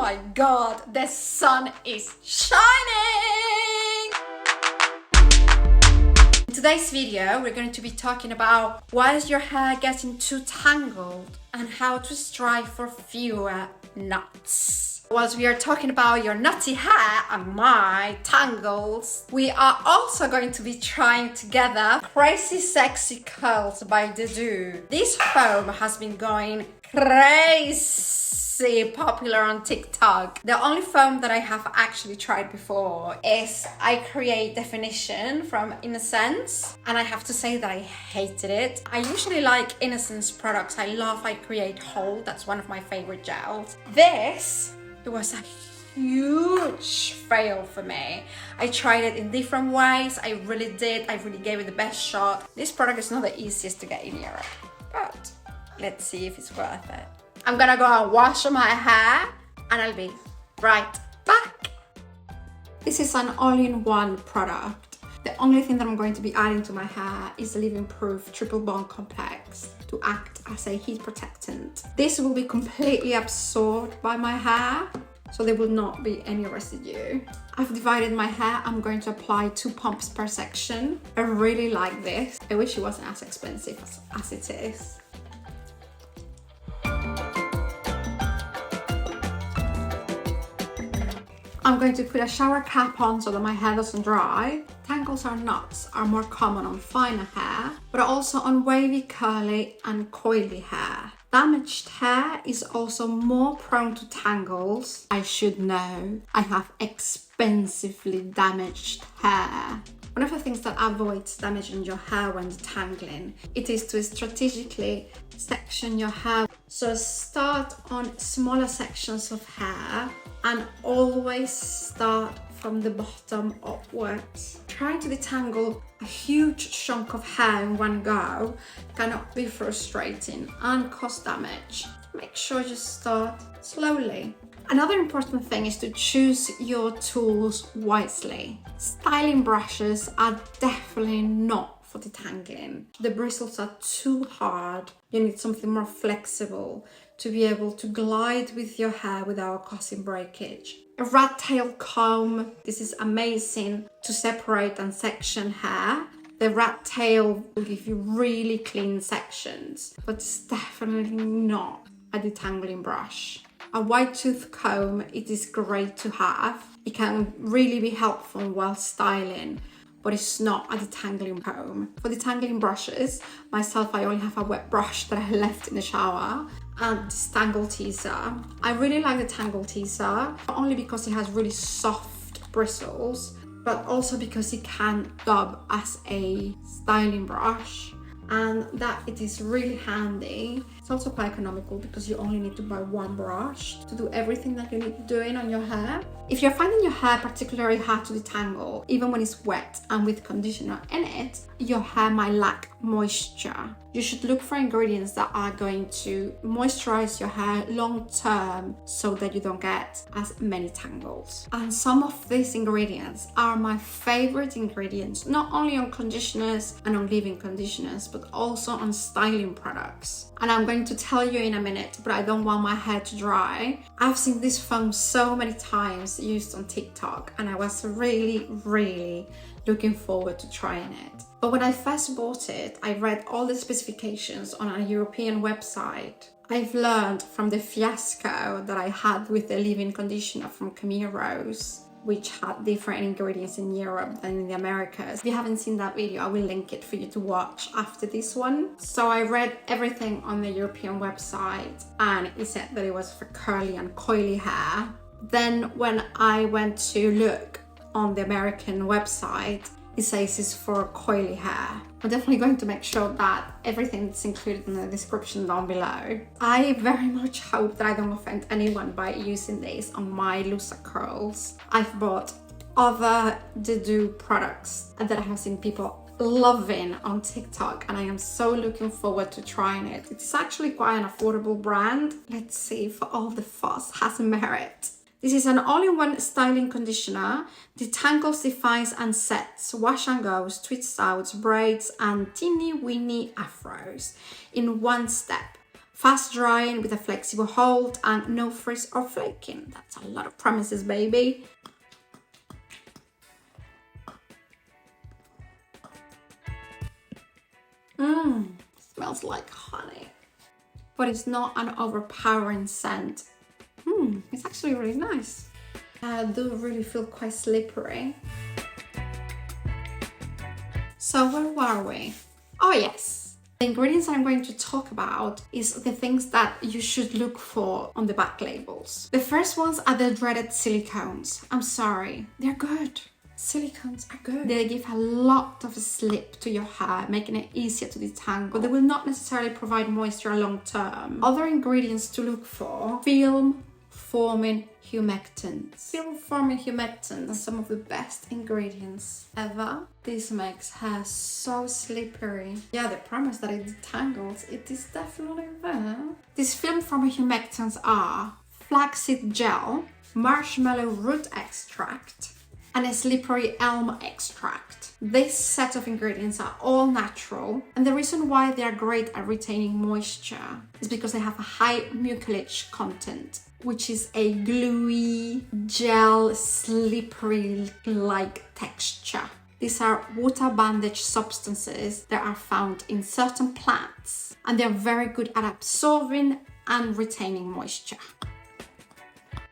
my god, the sun is shining! In today's video, we're going to be talking about why is your hair getting too tangled and how to strive for fewer knots. Whilst we are talking about your nutty hair and my tangles, we are also going to be trying together Crazy Sexy Curls by Doux. This foam has been going crazy popular on TikTok. The only foam that I have actually tried before is I Create Definition from Innocence, and I have to say that I hated it. I usually like Innocence products. I love I Create Hold. That's one of my favorite gels. It was a huge fail for me. I tried it in different ways. I really did. I really gave it the best shot. This product is not the easiest to get in Europe, but let's see if it's worth it. I'm gonna go and wash my hair and I'll be right back. This is an all-in-one product. The only thing that I'm going to be adding to my hair is the Living Proof Triple Bond Complex to act as a heat protectant. This will be completely absorbed by my hair, so there will not be any residue. I've divided my hair. I'm going to apply 2 pumps per section. I really like this. I wish it wasn't as expensive as it is. I'm going to put a shower cap on so that my hair doesn't dry. Tangles or knots are more common on finer hair, but also on wavy, curly and coily hair. Damaged hair is also more prone to tangles. I should know. I have expensively damaged hair. One of the things that avoids damaging your hair when detangling, it is to strategically section your hair. So start on smaller sections of hair and always start from the bottom upwards. Trying to detangle a huge chunk of hair in one go cannot be frustrating and cause damage. Make sure you start slowly. Another important thing is to choose your tools wisely. Styling brushes are definitely not for detangling. The bristles are too hard. You need something more flexible to be able to glide with your hair without causing breakage. A rat tail comb, this is amazing to separate and section hair. The rat tail will give you really clean sections, but it's definitely not a detangling brush. A wide tooth comb, it is great to have. It can really be helpful while styling, but it's not a detangling comb. For detangling brushes, myself, I only have a wet brush that I left in the shower and this Tangle Teaser. I really like the Tangle Teaser, not only because it has really soft bristles, but also because it can dub as a styling brush and that it is really handy. It's also quite economical because you only need to buy 1 brush to do everything that you need doing on your hair. If you're finding your hair particularly hard to detangle, even when it's wet and with conditioner in it, your hair might lack moisture. You should look for ingredients that are going to moisturize your hair long term so that you don't get as many tangles. And some of these ingredients are my favorite ingredients, not only on conditioners and on leave-in conditioners, but also on styling products. And I'm going to tell you in a minute, but I don't want my hair to dry. I've seen this foam so many times used on TikTok and I was really looking forward to trying it. But when I first bought it, I read all the specifications on a European website. I've learned from the fiasco that I had with the leave-in conditioner from Camille Rose, which had different ingredients in Europe than in the Americas. If you haven't seen that video, I will link it for you to watch after this one. So I read everything on the European website and it said that it was for curly and coily hair. Then when I went to look on the American website, it says it's for coily hair. I'm definitely going to make sure that everything that's included in the description down below. I very much hope that I don't offend anyone by using this on my looser curls. I've bought other Doux products that I have seen people loving on TikTok and I am so looking forward to trying it. It's actually quite an affordable brand. Let's see if all the fuss has merit. This is an all-in-one styling conditioner, detangles, defines and sets, wash and goes, twists outs, braids and teeny weeny afros in one step. Fast drying with a flexible hold and no frizz or flaking. That's a lot of promises, baby. Smells like honey. But it's not an overpowering scent. It's actually really nice. I do really feel quite slippery. So where were we? Oh yes. The ingredients I'm going to talk about is the things that you should look for on the back labels. The first ones are the dreaded silicones. I'm sorry, they're good. Silicones are good. They give a lot of slip to your hair, making it easier to detangle. They will not necessarily provide moisture long term. Other ingredients to look for: film forming humectants. Film forming humectants are some of the best ingredients ever. This makes hair so slippery. Yeah, the promise that it detangles, it is definitely there. These film forming humectants are flaxseed gel, marshmallow root extract, and a slippery elm extract. This set of ingredients are all natural, and the reason why they are great at retaining moisture is because they have a high mucilage content, which is a gluey, gel, slippery-like texture. These are water bandage substances that are found in certain plants, and they're very good at absorbing and retaining moisture.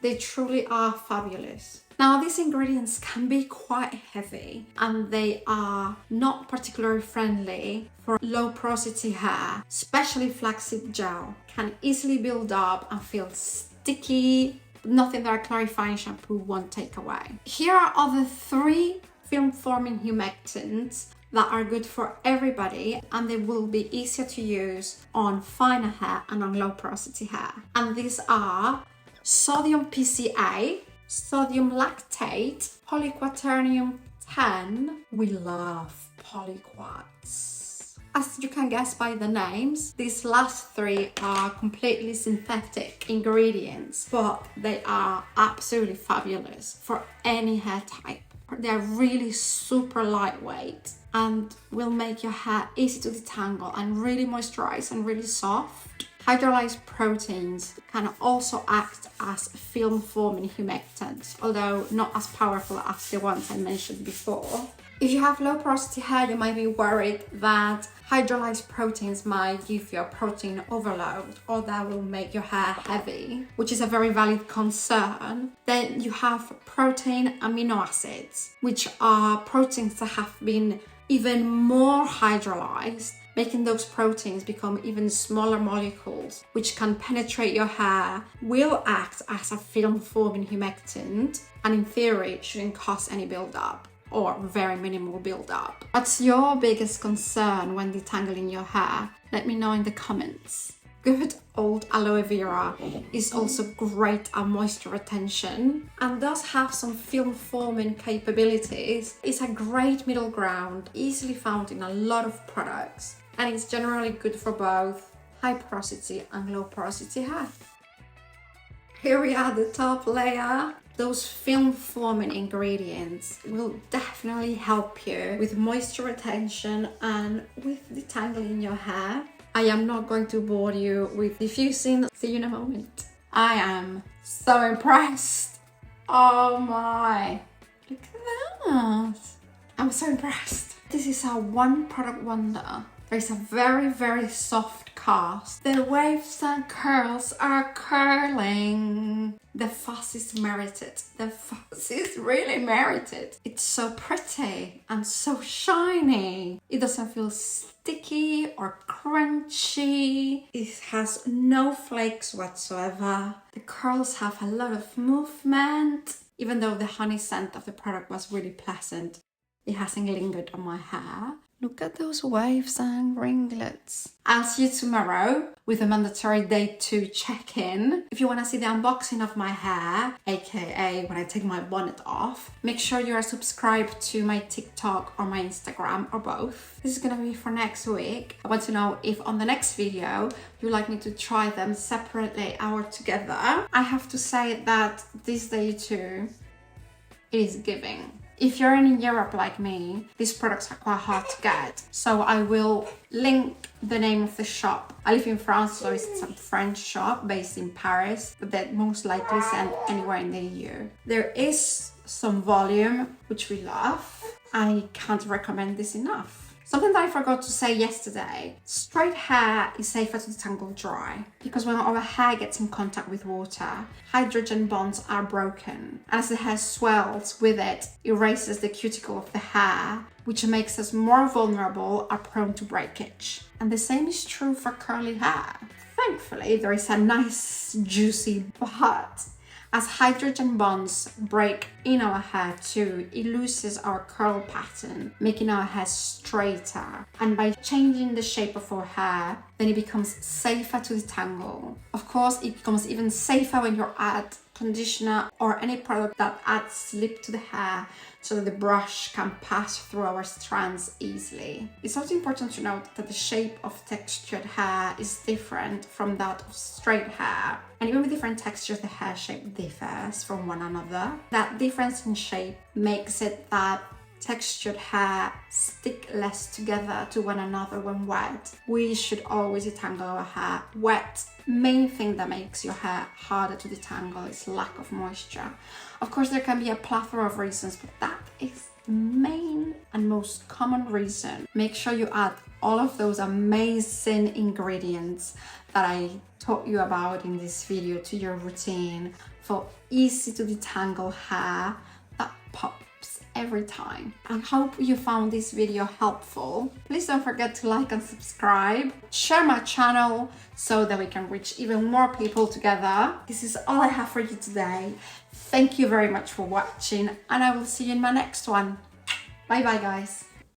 They truly are fabulous. Now, these ingredients can be quite heavy and they are not particularly friendly for low porosity hair. Especially flaxseed gel can easily build up and feel sticky, nothing that a clarifying shampoo won't take away. Here are other 3 film forming humectants that are good for everybody, and they will be easier to use on finer hair and on low porosity hair. And these are sodium PCA, sodium lactate, polyquaternium 10. We love polyquats. As you can guess by the names, these last 3 are completely synthetic ingredients, but they are absolutely fabulous for any hair type. They're really super lightweight and will make your hair easy to detangle and really moisturize and really soft. Hydrolyzed proteins can also act as film-forming humectants, although not as powerful as the ones I mentioned before. If you have low porosity hair, you might be worried that hydrolyzed proteins might give you a protein overload or that will make your hair heavy, which is a very valid concern. Then you have protein amino acids, which are proteins that have been even more hydrolyzed, making those proteins become even smaller molecules, which can penetrate your hair, will act as a film-forming humectant, and in theory shouldn't cause any buildup or very minimal buildup. What's your biggest concern when detangling your hair? Let me know in the comments. Good old aloe vera is also great at moisture retention and does have some film forming capabilities. It's a great middle ground, easily found in a lot of products, and it's generally good for both high porosity and low porosity hair. Here we are, the top layer. Those film forming ingredients will definitely help you with moisture retention and with detangling your hair. I am not going to bore you with diffusing. See you in a moment. I am so impressed. Oh my, look at that. I'm so impressed. This is a one product wonder. There's a very, very soft cast. The waves and curls are curling. The fuss is merited. The fuss is really merited. It's so pretty and so shiny. It doesn't feel sticky or crunchy. It has no flakes whatsoever. The curls have a lot of movement. Even though the honey scent of the product was really pleasant, it hasn't lingered on my hair. Look at those waves and ringlets. I'll see you tomorrow with a mandatory day 2 check-in. If you want to see the unboxing of my hair, aka when I take my bonnet off, make sure you are subscribed to my TikTok or my Instagram or both. This is going to be for next week. I want to know if on the next video you'd like me to try them separately or together. I have to say that this day 2 is giving. If you're in Europe like me, these products are quite hard to get. So I will link the name of the shop. I live in France, so it's a French shop based in Paris, but that most likely send anywhere in the EU. There is some volume, which we love. I can't recommend this enough. Something that I forgot to say yesterday, straight hair is safer to detangle dry because when our hair gets in contact with water, hydrogen bonds are broken. And as the hair swells with it, erases the cuticle of the hair, which makes us more vulnerable or prone to breakage. And the same is true for curly hair. Thankfully, there is a nice juicy but. As hydrogen bonds break in our hair too, it loses our curl pattern, making our hair straighter. And by changing the shape of our hair, then it becomes safer to detangle. Of course, it becomes even safer when you add conditioner or any product that adds slip to the hair so that the brush can pass through our strands easily. It's also important to note that the shape of textured hair is different from that of straight hair. And even with different textures, the hair shape differs from one another. That difference in shape makes it that textured hair stick less together to one another when wet. We should always detangle our hair wet. Main thing that makes your hair harder to detangle is lack of moisture. Of course, there can be a plethora of reasons, but that is the main and most common reason. Make sure you add all of those amazing ingredients that I taught you about in this video to your routine for easy to detangle hair that pops every time. I hope you found this video helpful. Please don't forget to like and subscribe. Share my channel so that we can reach even more people together. This is all I have for you today. Thank you very much for watching, and I will see you in my next one. Bye bye, guys.